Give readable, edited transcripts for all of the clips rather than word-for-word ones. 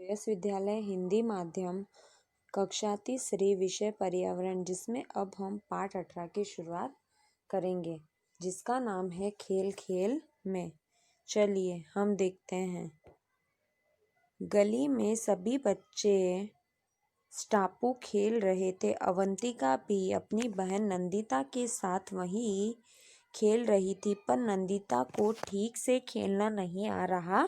S विद्यालय हिंदी माध्यम कक्षा तीसरी विषय पर्यावरण, जिसमें अब हम पाठ 18 की शुरुआत करेंगे, जिसका नाम है खेल खेल में। चलिए हम देखते हैं। गली में सभी बच्चे स्टापू खेल रहे थे। अवंतिका भी अपनी बहन नंदिता के साथ वहीं खेल रही थी, पर नंदिता को ठीक से खेलना नहीं आ रहा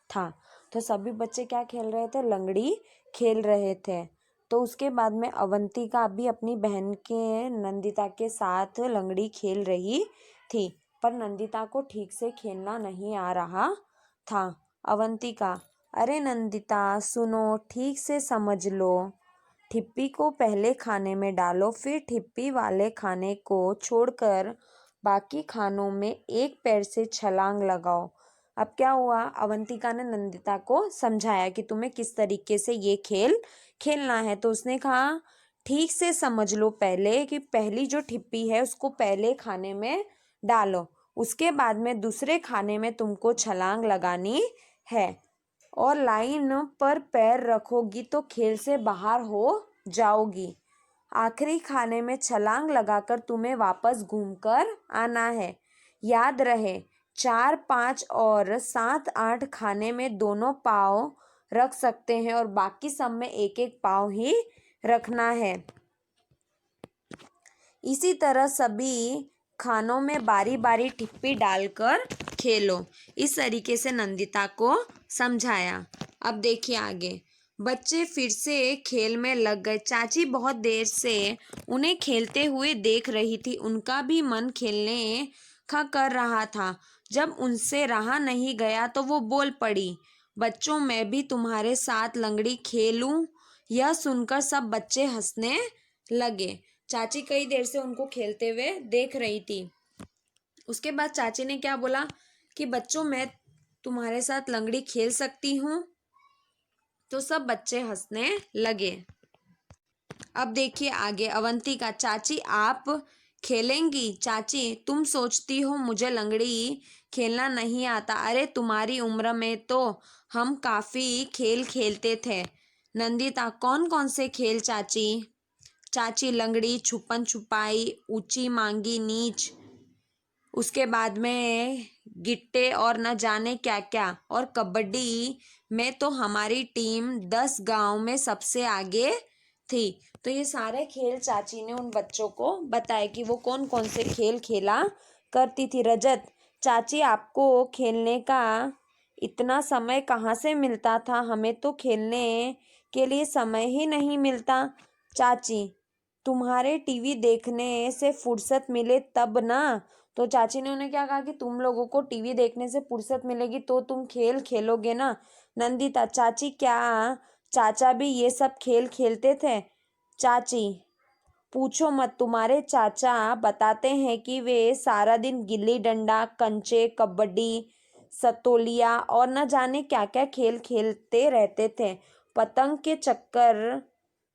था। तो सभी बच्चे क्या खेल रहे थे? लंगड़ी खेल रहे थे। तो उसके बाद में अवंतिका भी अपनी बहन के नंदिता के साथ लंगड़ी खेल रही थी, पर नंदिता को ठीक से खेलना नहीं आ रहा था। अवंतिका: अरे नंदिता सुनो, ठीक से समझ लो। ठिप्पी को पहले खाने में डालो, फिर ठिप्पी वाले खाने को छोड़कर बाकी खानों में एक पैर से छलांग लगाओ। अब क्या हुआ? अवंतिका ने नंदिता को समझाया कि तुम्हें किस तरीके से ये खेल खेलना है। तो उसने कहा ठीक से समझ लो पहले कि पहली जो ठिप्पी है उसको पहले खाने में डालो, उसके बाद में दूसरे खाने में तुमको छलांग लगानी है और लाइन पर पैर रखोगी तो खेल से बाहर हो जाओगी। आखिरी खाने में छलांग लगाकर तुम्हें वापस घूमकर आना है। याद रहे, 4, 5 और 7, 8 खाने में दोनों पाँव रख सकते हैं और बाकी सब में एक एक पाँव ही रखना है। इसी तरह सभी खानों में बारी बारी ठिप्पी डालकर खेलो। इस तरीके से नंदिता को समझाया। अब देखिए आगे। बच्चे फिर से खेल में लग गए। चाची बहुत देर से उन्हें खेलते हुए देख रही थी। उनका भी मन खेलने का कर रहा था। जब उनसे रहा नहीं गया तो वो बोल पड़ी, बच्चों मैं भी तुम्हारे साथ लंगड़ी खेलूं? यह सुनकर सब बच्चे हंसने लगे। चाची कई देर से उनको खेलते हुए देख रही थी। उसके बाद चाची ने क्या बोला कि बच्चों मैं तुम्हारे साथ लंगड़ी खेल सकती हूँ? तो सब बच्चे हंसने लगे। अब देखिए आगे। अवंतिका: चाची आप खेलेंगी? चाची तुम सोचती हो मुझे लंगड़ी खेलना नहीं आता? अरे तुम्हारी उम्र में तो हम काफ़ी खेल खेलते थे। नंदिता: कौन कौन से खेल चाची? चाची लंगड़ी, छुपन छुपाई, ऊंची मांगी नीच, उसके बाद में गिट्टे और न जाने क्या क्या, और कबड्डी में तो हमारी टीम 10 गांव में सबसे आगे थी। तो ये सारे खेल चाची ने उन बच्चों को बताए कि वो कौन कौन से खेल खेला करती थी। रजत: चाची आपको खेलने का इतना समय कहाँ से मिलता था? हमें तो खेलने के लिए समय ही नहीं मिलता। चाची: तुम्हारे टीवी देखने से फुर्सत मिले तब ना। तो चाची ने उन्हें क्या कहा कि तुम लोगों को टीवी देखने से फुर्सत मिलेगी तो तुम खेल खेलोगे ना। नंदिता: चाची क्या चाचा भी ये सब खेल खेलते थे? चाची: पूछो मत, तुम्हारे चाचा बताते हैं कि वे सारा दिन गिल्ली डंडा, कंचे, कबड्डी, सतोलिया और न जाने क्या क्या खेल खेलते रहते थे। पतंग के चक्कर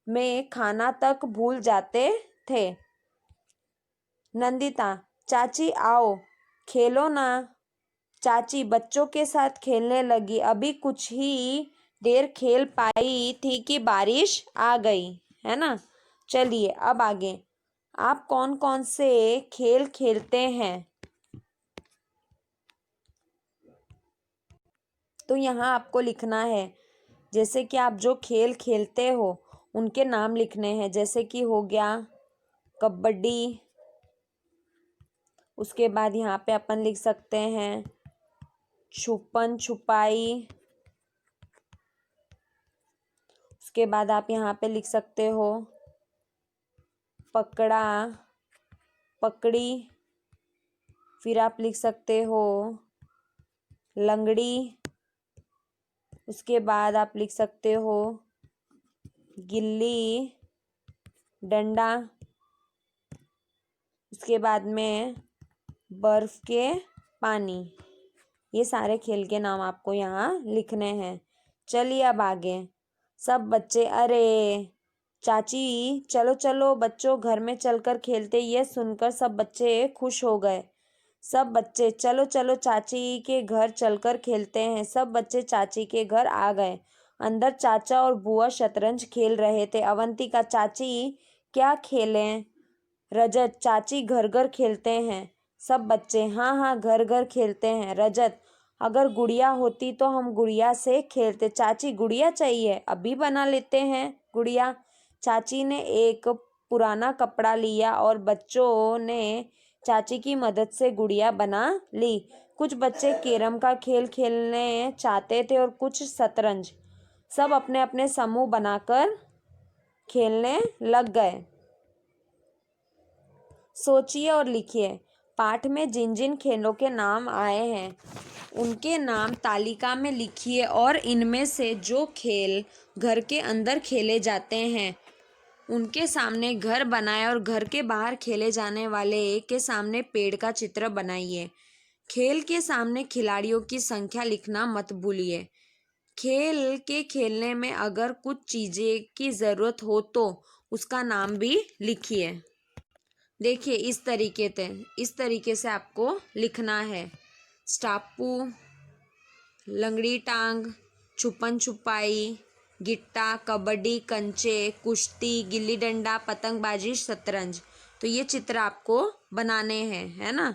में खाना तक भूल जाते थे। नंदिता: चाची आओ खेलो ना। चाची बच्चों के साथ खेलने लगी। अभी कुछ ही देर खेल पाई थी कि बारिश आ गई, है ना। चलिए अब आगे। आप कौन कौन से खेल खेलते हैं? तो यहाँ आपको लिखना है, जैसे कि आप जो खेल खेलते हो उनके नाम लिखने हैं। जैसे कि हो गया कबड्डी, उसके बाद यहाँ पे अपन लिख सकते हैं छुपन छुपाई, उसके बाद आप यहाँ पे लिख सकते हो पकड़ा पकड़ी, फिर आप लिख सकते हो लंगड़ी, उसके बाद आप लिख सकते हो गिल्ली डंडा, उसके बाद में बर्फ के पानी। ये सारे खेल के नाम आपको यहाँ लिखने हैं। चलिए अब आगे। सब बच्चे अरे चाची चलो चलो बच्चों घर में चलकर खेलते। ये सुनकर सब बच्चे खुश हो गए। सब बच्चे चलो चलो चाची के घर चलकर खेलते हैं। सब बच्चे चाची के घर आ गए। अंदर चाचा और बुआ शतरंज खेल रहे थे। अवंतिका, चाची क्या खेलें? रजत, चाची घर घर खेलते हैं। सब बच्चे, हाँ हाँ घर घर खेलते हैं। रजत, अगर गुड़िया होती तो हम गुड़िया से खेलते। चाची, गुड़िया चाहिए? अभी बना लेते हैं गुड़िया। चाची ने एक पुराना कपड़ा लिया और बच्चों ने चाची की मदद से गुड़िया बना ली। कुछ बच्चे कैरम का खेल खेलने चाहते थे और कुछ शतरंज। सब अपने अपने समूह बनाकर खेलने लग गए। सोचिए और लिखिए। पाठ में जिन जिन खेलों के नाम आए हैं उनके नाम तालिका में लिखिए और इनमें से जो खेल घर के अंदर खेले जाते हैं उनके सामने घर बनाएं और घर के बाहर खेले जाने वाले के सामने पेड़ का चित्र बनाइए। खेल के सामने खिलाड़ियों की संख्या लिखना मत भूलिए। खेल के खेलने में अगर कुछ चीज़ें की ज़रूरत हो तो उसका नाम भी लिखिए। देखिए इस तरीके से आपको लिखना है। स्टापू, लंगड़ी टांग, छुपन छुपाई, गिट्टा, कबड्डी, कंचे, कुश्ती, गिल्ली डंडा, पतंगबाजी, शतरंज। तो ये चित्र आपको बनाने हैं, है ना,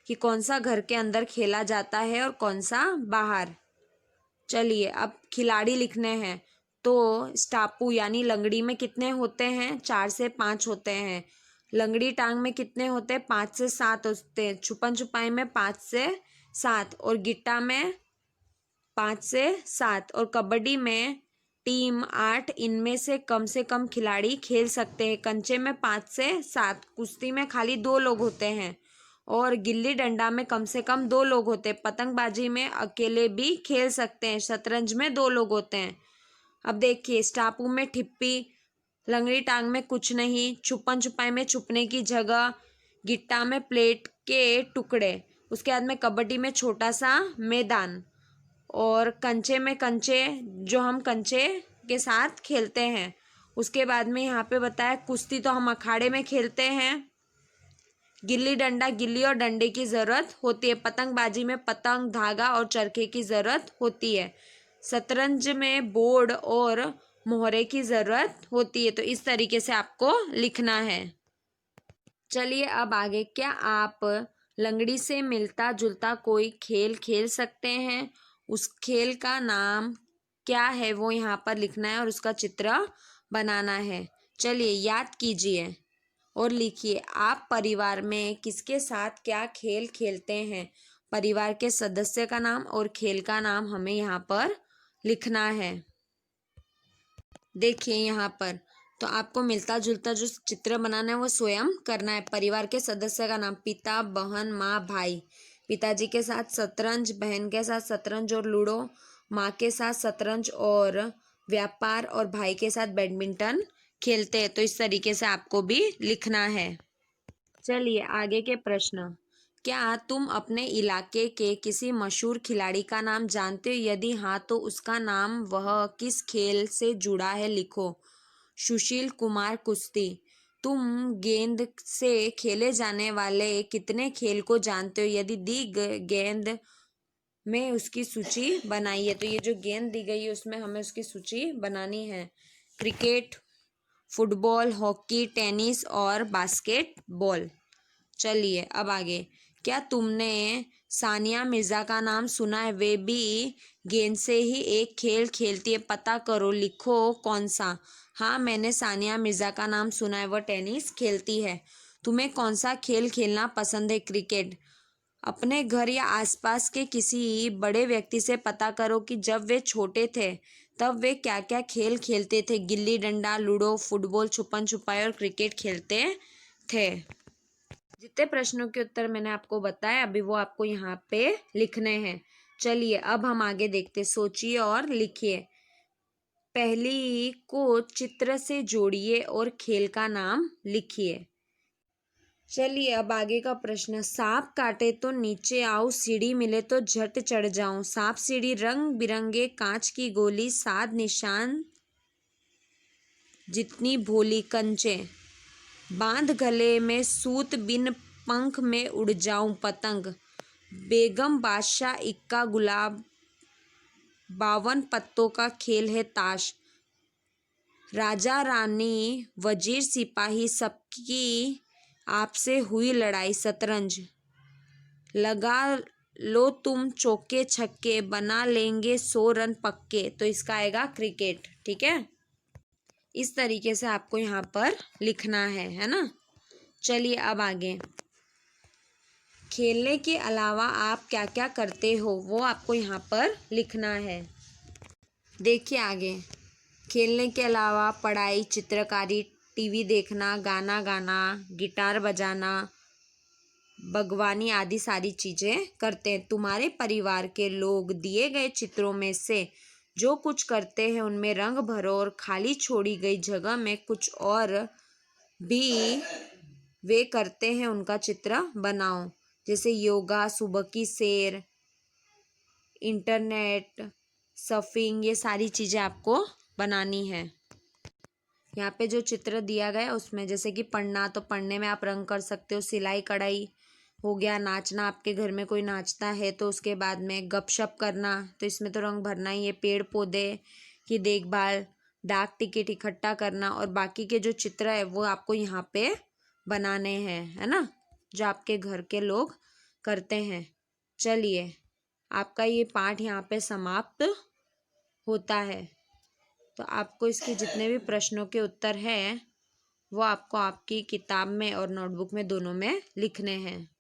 कि कौन सा घर के अंदर खेला जाता है और कौन सा बाहर। चलिए अब खिलाड़ी लिखने हैं। तो स्टापू यानी लंगड़ी में कितने होते हैं? 4 से 5 होते हैं। लंगड़ी टांग में कितने होते हैं? 5 से 7 होते हैं। छुपन छुपाई में 5 से 7 और गिट्टा में 5 से 7 और कबड्डी में टीम 8। इनमें से कम खिलाड़ी खेल सकते हैं। कंचे में 5 से 7। कुश्ती में खाली 2 लोग होते हैं और गिल्ली डंडा में कम से कम 2 लोग होते हैं। पतंगबाजी में अकेले भी खेल सकते हैं। शतरंज में 2 लोग होते हैं। अब देखिए, स्टापू में ठिप्पी, लंगड़ी टांग में कुछ नहीं, छुपन छुपाई में छुपने की जगह, गिट्टा में प्लेट के टुकड़े, उसके बाद में कबड्डी में छोटा सा मैदान और कंचे में कंचे जो हम कंचे के साथ खेलते हैं। उसके बाद में यहाँ पे बताया कुश्ती तो हम अखाड़े में खेलते हैं। गिल्ली डंडा, गिल्ली और डंडे की ज़रूरत होती है। पतंगबाजी में पतंग, धागा और चरखे की ज़रूरत होती है। शतरंज में बोर्ड और मोहरे की ज़रूरत होती है। तो इस तरीके से आपको लिखना है। चलिए अब आगे, क्या आप लंगड़ी से मिलता जुलता कोई खेल खेल सकते हैं? उस खेल का नाम क्या है वो यहाँ पर लिखना है और उसका चित्र बनाना है। चलिए याद कीजिए और लिखिए। आप परिवार में किसके साथ क्या खेल खेलते हैं? परिवार के सदस्य का नाम और खेल का नाम हमें यहाँ पर लिखना है। देखिए यहाँ पर तो आपको मिलता जुलता जो चित्र बनाना है वो स्वयं करना है। परिवार के सदस्य का नाम, पिता, बहन, माँ, भाई। पिताजी के साथ शतरंज, बहन के साथ शतरंज और लूडो, माँ के साथ शतरंज और व्यापार और भाई के साथ बैडमिंटन खेलते हैं। तो इस तरीके से आपको भी लिखना है। चलिए आगे के प्रश्न। क्या तुम अपने इलाके के किसी मशहूर खिलाड़ी का नाम जानते हो? यदि हाँ तो उसका नाम वह किस खेल से जुड़ा है लिखो। सुशील कुमार, कुश्ती। तुम गेंद से खेले जाने वाले कितने खेल को जानते हो? यदि दी गेंद में उसकी सूची बनाइए। तो ये जो गेंद दी गई है उसमें हमें उसकी सूची बनानी है। क्रिकेट, फुटबॉल, हॉकी, टेनिस और बास्केटबॉल। चलिए अब आगे। क्या तुमने सानिया मिर्ज़ा का नाम सुना है? वे भी गेंद से ही एक खेल खेलती है। पता करो, लिखो कौन सा। हाँ, मैंने सानिया मिर्ज़ा का नाम सुना है, वह टेनिस खेलती है। तुम्हें कौन सा खेल खेलना पसंद है? क्रिकेट। अपने घर या आसपास के किसी बड़े व्यक्ति से पता करो कि जब वे छोटे थे तब वे क्या क्या खेल खेलते थे। गिल्ली डंडा, लूडो, फुटबॉल, छुपन छुपाई और क्रिकेट खेलते थे। जितने प्रश्नों के उत्तर मैंने आपको बताया अभी वो आपको यहाँ पे लिखने हैं। चलिए अब हम आगे देखते। सोचिए और लिखिए। पहली को चित्र से जोड़िए और खेल का नाम लिखिए। चलिए अब आगे का प्रश्न। सांप काटे तो नीचे आओ, सीढ़ी मिले तो झट चढ़ जाऊं। सांप सीढ़ी, रंग बिरंगे कांच की गोली, साध निशान जितनी भोली। कंचे, बांध गले में सूत, बिन पंख में उड़ जाऊं पतंग। बेगम बादशाह, इक्का गुलाब 52 पत्तों का खेल है ताश। राजा रानी वजीर सिपाही सबकी आपसे हुई लड़ाई शतरंज। लगा लो तुम चौके छक्के, बना लेंगे 100 रन पक्के। तो इसका आएगा क्रिकेट। ठीक है, इस तरीके से आपको यहाँ पर लिखना है ना। चलिए अब आगे, खेलने के अलावा आप क्या क्या करते हो वो आपको यहाँ पर लिखना है। देखिए आगे, खेलने के अलावा पढ़ाई, चित्रकारी, टीवी देखना, गाना गाना, गिटार बजाना, बागवानी आदि सारी चीज़ें करते हैं। तुम्हारे परिवार के लोग दिए गए चित्रों में से जो कुछ करते हैं उनमें रंग भरो और खाली छोड़ी गई जगह में कुछ और भी वे करते हैं उनका चित्र बनाओ। जैसे योगा, सुबह की सैर, इंटरनेट सर्फिंग, ये सारी चीज़ें आपको बनानी है। यहाँ पे जो चित्र दिया गया है उसमें जैसे कि पढ़ना, तो पढ़ने में आप रंग कर सकते हो। सिलाई कढ़ाई हो गया, नाचना, आपके घर में कोई नाचता है तो उसके बाद में गपशप करना, तो इसमें तो रंग भरना ही है। पेड़ पौधे की देखभाल, डाक टिकट इकट्ठा करना, और बाकी के जो चित्र है वो आपको यहाँ पे बनाने हैं, है ना, जो आपके घर के लोग करते हैं। चलिए, आपका ये पाठ यहाँ पे समाप्त होता है। तो आपको इसके जितने भी प्रश्नों के उत्तर हैं वो आपको आपकी किताब में और नोटबुक में दोनों में लिखने हैं।